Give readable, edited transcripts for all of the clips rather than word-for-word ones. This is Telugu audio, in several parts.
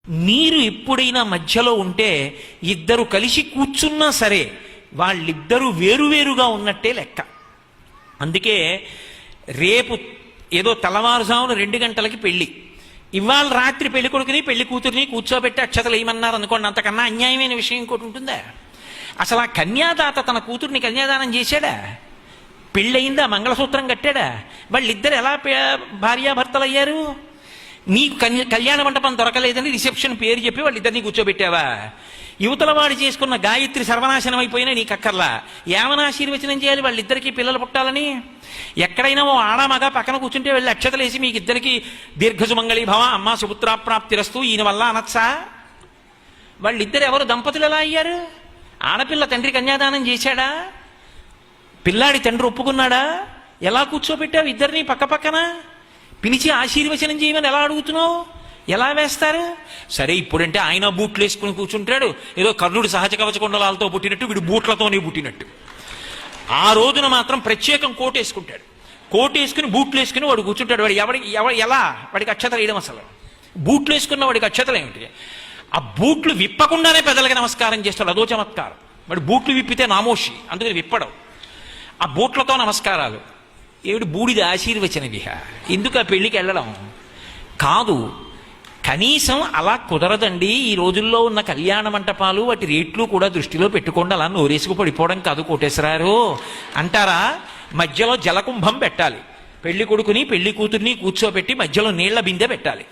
మీరు ఎప్పుడైనా మధ్యలో ఉంటే ఇద్దరు కలిసి కూర్చున్నా సరే వాళ్ళిద్దరూ వేరువేరుగా ఉన్నట్టే లెక్క. అందుకే రేపు ఏదో తెల్లవారుజామున 2 గంటలకి పెళ్లి, ఇవాళ రాత్రి పెళ్లి కొడుకుని పెళ్లి కూతురిని కూర్చోబెట్టి అక్షతలు ఏమన్నారు అనుకోండి, అంతకన్నా అన్యాయమైన విషయం ఇంకోటి ఉంటుందా? అసలు ఆ కన్యాదాత తన కూతుర్ని కన్యాదానం చేశాడా? పెళ్ళయిందా? మంగళసూత్రం కట్టాడా? వాళ్ళిద్దరు ఎలా భార్యాభర్తలు అయ్యారు? నీకు కళ్యాణ మండపం దొరకలేదని రిసెప్షన్ పేరు చెప్పి వాళ్ళిద్దరినీ కూర్చోబెట్టావా? యువతల వాడు చేసుకున్న గాయత్రి సర్వనాశనం అయిపోయినా నీకు అక్కర్లా. ఏమని ఆశీర్వచనం చేయాలి వాళ్ళిద్దరికీ పిల్లలు పుట్టాలని? ఎక్కడైనా ఓ ఆడమగ పక్కన కూర్చుంటే వెళ్ళి అక్షతలేసి మీకు ఇద్దరికి దీర్ఘసుమంగళి భవ అమ్మ సుపుత్రాప్రాప్తిరస్తూ ఈయన వల్ల అనొచ్చా? వాళ్ళిద్దరు ఎవరు దంపతులు ఎలా అయ్యారు? ఆడపిల్ల తండ్రి కన్యాదానం చేశాడా? పిల్లాడి తండ్రి ఒప్పుకున్నాడా? ఎలా కూర్చోబెట్టావు ఇద్దరిని పక్క పక్కన? పిలిచి ఆశీర్వచనం చేయమని ఎలా అడుగుతున్నావు? ఎలా వేస్తారు? సరే, ఇప్పుడంటే ఆయన బూట్లు వేసుకుని కూర్చుంటాడు, ఏదో కర్ణుడు సహజ కవచ కుండలాలతో పుట్టినట్టు వీడు బూట్లతోనే పుట్టినట్టు. ఆ రోజున మాత్రం ప్రత్యేకం కోట్ వేసుకుంటాడు, కోట్ వేసుకుని బూట్లు వేసుకుని వాడు కూర్చుంటాడు. వాడు ఎలా వాడికి అక్షతలు వేయడం? అసలు బూట్లు వేసుకున్న వాడికి అక్షతలు ఏమిటి? ఆ బూట్లు విప్పకుండానే పెద్దలకి నమస్కారం చేస్తాడు, అదో చమత్కారం. వాడు బూట్లు విప్పితే నామోషి, అందుకని విప్పడం. ఆ బూట్లతో నమస్కారాలు ఏమిటి? బూడిద ఆశీర్వచన విహ. ఎందుకు ఆ పెళ్లికి వెళ్ళడం? కాదు, కనీసం అలా కుదరదండి. ఈ రోజుల్లో ఉన్న కళ్యాణ మంటపాలు వాటి రేట్లు కూడా దృష్టిలో పెట్టుకోండి, అలా నోరేసుకు పడిపోవడం కాదు కోటేశ్వరారు అంటారా? మధ్యలో జలకుంభం పెట్టాలి, పెళ్లి కొడుకుని పెళ్లి కూతుర్ని కూర్చోబెట్టి మధ్యలో నీళ్ల బిందె పెట్టాలి.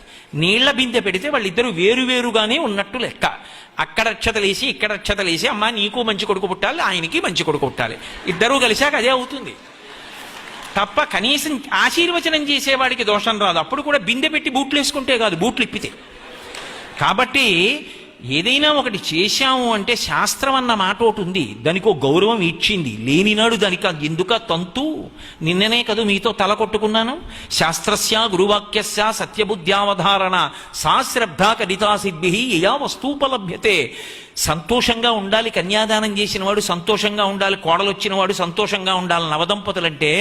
నీళ్ల బిందె పెడితే వాళ్ళిద్దరూ వేరువేరుగానే ఉన్నట్టు లెక్క. అక్కడ అక్షతలేసి ఇక్కడ అక్షతలేసి, అమ్మ నీకు మంచి కొడుకు పుట్టాలి, ఆయనకి మంచి కొడుకు పుట్టాలి, ఇద్దరూ కలిశాక అదే అవుతుంది తప్ప కనీసం ఆశీర్వచనం చేసేవాడికి దోషం రాదు. అప్పుడు కూడా బిందె పెట్టి బూట్లు వేసుకుంటే కాదు, బూట్లు ఇప్పితే. కాబట్టి ఏదైనా ఒకటి చేశాము అంటే శాస్త్రం అన్న మాట ఒకటి ఉంది, దానికి ఒక గౌరవం ఇచ్చింది. లేనినాడు దానికి ఎందుక తంతు? నిన్ననే కదా మీతో తల కొట్టుకున్నాను. శాస్త్రస్య గురువాక్యస్య సత్యబుద్ధ్యావధారణ సా శ్రద్ధా కడితా సిద్ధి యయా వస్తూపలభ్యతే. సంతోషంగా ఉండాలి కన్యాదానం చేసిన వాడు, సంతోషంగా ఉండాలి కోడలు వచ్చిన వాడు, సంతోషంగా ఉండాలి నవదంపతులంటే.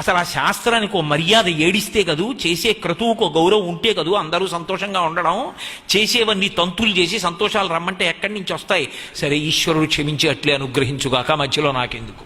అసలు ఆ శాస్త్రానికి ఓ మర్యాద ఏడిస్తే కదూ, చేసే క్రతువుకు గౌరవం ఉంటే కదూ అందరూ సంతోషంగా ఉండడం. చేసేవన్నీ తంతులు చేసి సంతోషాలు రమ్మంటే ఎక్కడి నుంచి వస్తాయి? సరే, ఈశ్వరుడు క్షమించి అట్లే అనుగ్రహించుగాక, మధ్యలో నాకెందుకు.